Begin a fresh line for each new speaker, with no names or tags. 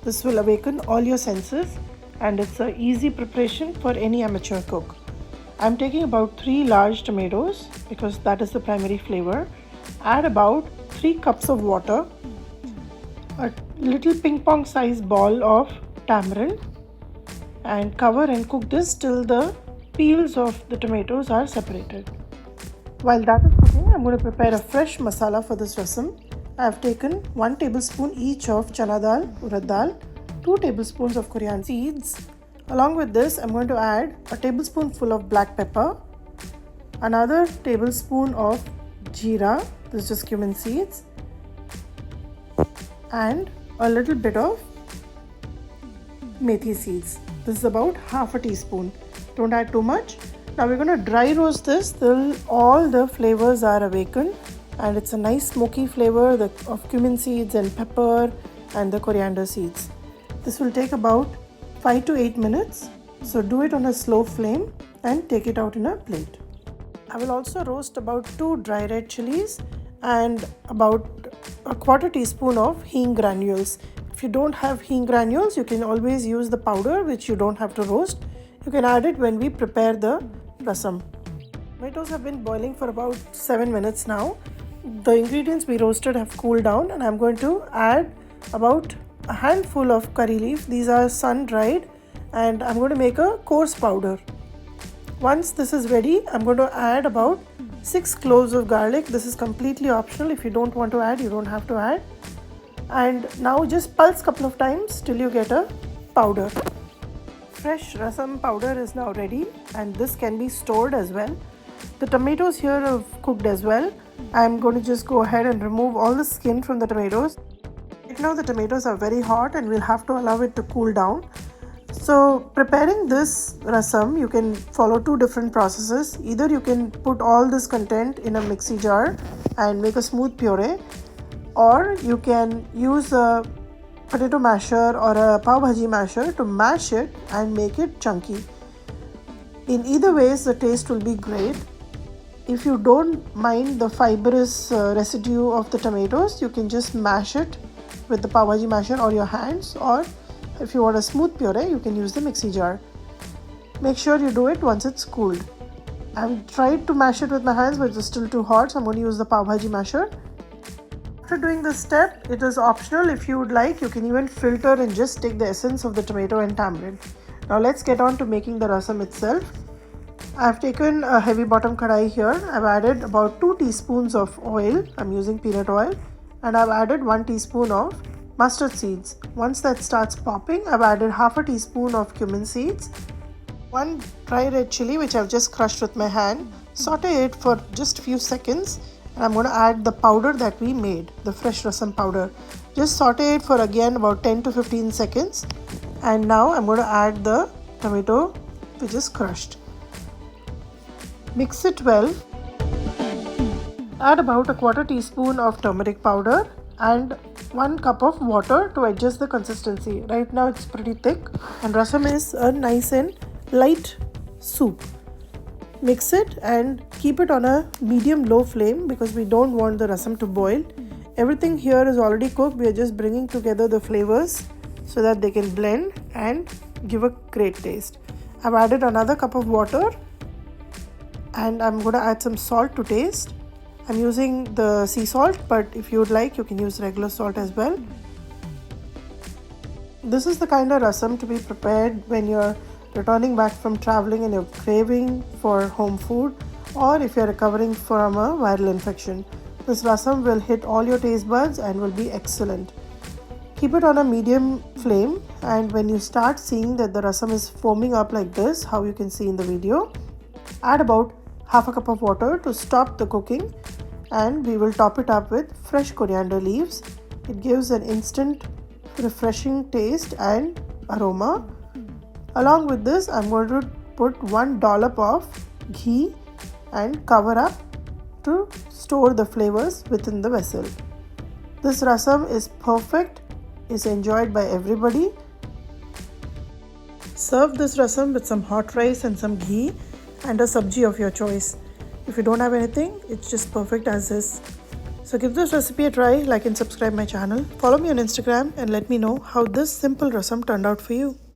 This will awaken all your senses and it's an easy preparation for any amateur cook. I'm taking about 3 large tomatoes because that is the primary flavor. Add about 3 cups of water, a little ping pong sized ball of tamarind, and cover and cook this till the peels of the tomatoes are separated. While that is cooking, I'm going to prepare a fresh masala for this rasam. I have taken 1 tablespoon each of chana dal, urad dal, 2 tablespoons of coriander seeds. Along with this, I'm going to add a tablespoonful of black pepper, another tablespoon of jeera, this is just cumin seeds, and a little bit of methi seeds. This is about half a teaspoon. Don't add too much. Now we're going to dry roast this till all the flavors are awakened, and it's a nice smoky flavor of cumin seeds and pepper and the coriander seeds. This will take about 5 to 8 minutes. So do it on a slow flame and take it out in a plate. I will also roast about 2 dry red chilies and about a quarter teaspoon of hing granules. If you don't have hing granules, you can always use the powder, which you don't have to roast. You can add it when we prepare the rasam. Tomatoes have been boiling for about 7 minutes now. The ingredients we roasted have cooled down, and I'm going to add about a handful of curry leaf. These are sun dried, and I'm going to make a coarse powder. Once this is ready, I'm going to add about 6 cloves of garlic. This is completely optional. If you don't want to add, you don't have to add. And now just pulse a couple of times till you get a powder. Fresh rasam powder is now ready, and this can be stored as well. The tomatoes here have cooked as well. I'm going to just go ahead and remove all the skin from the tomatoes. Right now the tomatoes are very hot and we'll have to allow it to cool down. So preparing this rasam, you can follow 2 different processes. Either you can put all this content in a mixie jar and make a smooth puree, or you can use a potato masher or a pav bhaji masher to mash it and make it chunky. In either ways, the taste will be great. If you don't mind the fibrous residue of the tomatoes, you can just mash it with the pav bhaji masher or your hands, or if you want a smooth puree, you can use the mixie jar. Make sure you do it once it's cooled. I've tried to mash it with my hands, but it's still too hot, so I'm going to use the pav bhaji masher. After doing this step, it is optional. If you would like, you can even filter and just take the essence of the tomato and tamarind. Now let's get on to making the rasam itself. I've taken a heavy bottom kadai here. I've added about 2 teaspoons of oil. I'm using peanut oil, and I've added 1 teaspoon of mustard seeds. Once that starts popping, I've added half a teaspoon of cumin seeds, 1 dry red chili which I've just crushed with my hand. Saute it for just a few seconds, and I'm going to add the powder that we made, the fresh rasam powder. Just saute it for again about 10 to 15 seconds, and now I'm going to add the tomato which is crushed. Mix it well. Add about a quarter teaspoon of turmeric powder and 1 cup of water to adjust the consistency. Right now it's pretty thick, and rasam is a nice and light soup. Mix it and keep it on a medium-low flame because we don't want the rasam to boil. Everything here is already cooked. We are just bringing together the flavors so that they can blend and give a great taste. I've added another cup of water, and I'm going to add some salt to taste. I'm using the sea salt, but if you would like, you can use regular salt as well. This is the kind of rasam to be prepared when you're returning back from traveling and you're craving for home food, or if you're recovering from a viral infection. This rasam will hit all your taste buds and will be excellent. Keep it on a medium flame, and when you start seeing that the rasam is foaming up like this, how you can see in the video, add about half a cup of water to stop the cooking, and we will top it up with fresh coriander leaves. It gives an instant refreshing taste and aroma. Along with this, I'm going to put 1 dollop of ghee and cover up to store the flavors within the vessel. This rasam is perfect, is enjoyed by everybody. Serve this rasam with some hot rice and some ghee and a sabji of your choice. If you don't have anything, it's just perfect as is. So give this recipe a try, like and subscribe my channel. Follow me on Instagram and let me know how this simple rasam turned out for you.